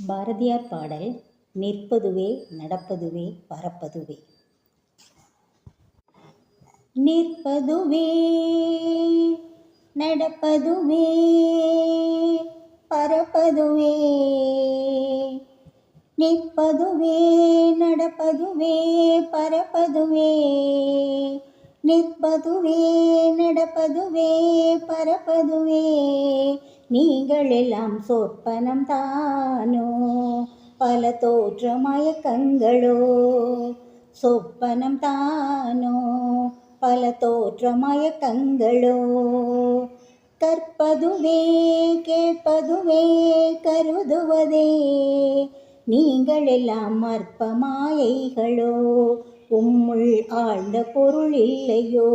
பாரதியார் பாடல். நிற்பதுவே நடப்பதுவே பறப்பதுவே. நிற்பதுவே நடப்பதுவே பறப்பதுவே. நிற்பதுவே நடப்பதுவே பறப்பதுவே. நிற்பதுவே நடப்பதுவே பறப்பதுவே. நீங்கள் எல்லாம் சொற்பனம் தானோ, பல தோற்ற மயக்கங்களோ. சொப்பனம் தானோ, பல தோற்ற மயக்கங்களோ. கற்பதுவே கேட்பதுவே கருதுவதே. நீங்கள் எல்லாம் அற்ப மாயைகளோ, உம்முள் ஆழ்ந்த பொருள் இல்லையோ.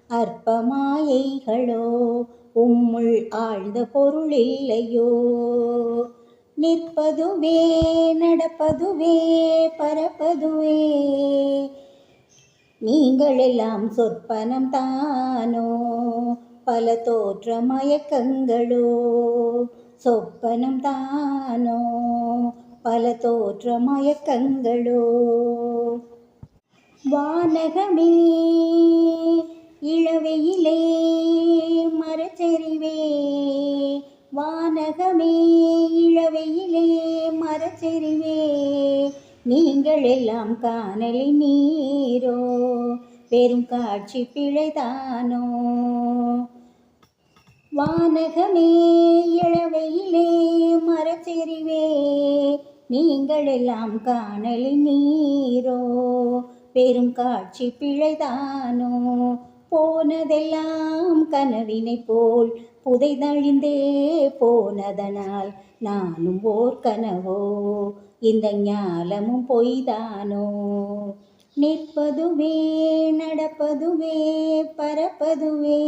அற்ப மாயைகளோ, உம்முள் ஆழ்ந்த பொருள் இல்லையோ. நிற்பதுவே நடப்பதுவே பறப்பதுவே. நீங்கள் எல்லாம் சொற்பனம் தானோ, பல தோற்ற மயக்கங்களோ. சொப்பனம் தானோ, பல தோற்ற மயக்கங்களோ. வானகமே இளவெயிலே மரச்செறிவே. வானகமே இளவெயிலே மரச்செறிவே. நீங்கள் எல்லாம் காணலி நீரோ, பெரும் காட்சி பிழைதானோ. வானகமே இளவெயிலே மரச்செறிவே. நீங்கள் எல்லாம் காணலி நீரோ, பெரும் காட்சி பிழைதானோ. போனதெல்லாம் கனவினை போல் புதைதழிந்தே போனதனால் நானும் ஓர் கனவோ, இந்த ஞாலமும் பொய்தானோ. நிற்பதுவே நடப்பதுவே பறப்பதுவே.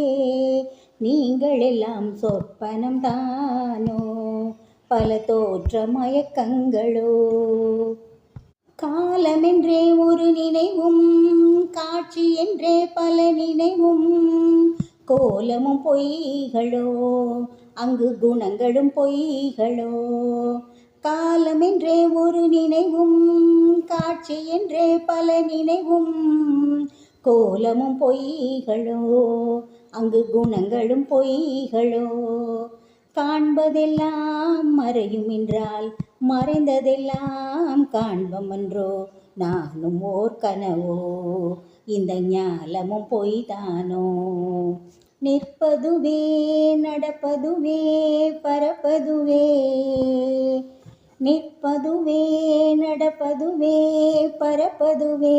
நீங்கள் எல்லாம் சொற்பனம் தானோ, பல தோற்ற மயக்கங்களோ. காலமென்றே ஒரு நினைவும், காட்சி என்றே பல நினைவும். கோலமும் பொய்களோ, அங்கு குணங்களும் பொய்களோ. காலமென்றே ஒரு நினைவும், காட்சி என்றே பல நினைவும். கோலமும் பொய்களோ, அங்கு குணங்களும் பொய்களோ. காண்பதெல்லாம் மறையும் என்றால் மறைந்ததெல்லாம் காண்பமன்றோ. நானும் ஓர் கனவோ, இந்த ஞாலமும் பொய்தானோ. நிற்பதுவே நடப்பதுவே பறப்பதுவே. நிற்பதுவே நடப்பதுவே பறப்பதுவே.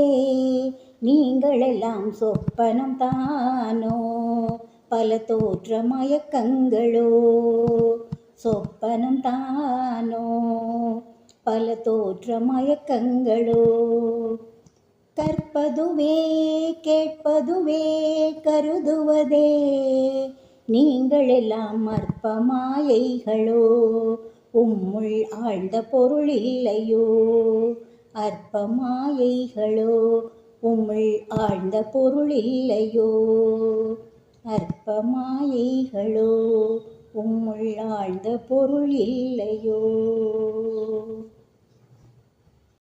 நீங்கள் எல்லாம் சொப்பனம் தானோ, பல தோற்ற மயக்கங்களோ. சொப்பனம் தானோ, பல தோற்ற மயக்கங்களோ. கற்பதுவே கேட்பதுவே கருதுவதே. நீங்கள் எல்லாம் அற்ப மாயைகளோ, உம்முள் ஆழ்ந்த பொருள் இல்லையோ. அற்ப மாயைகளோ, உம்முள் ஆழ்ந்த பொருள் இல்லையோ. அற்ப மாயைகளோ, உம்முள் ஆழ்ந்த பொருள் இல்லையோ.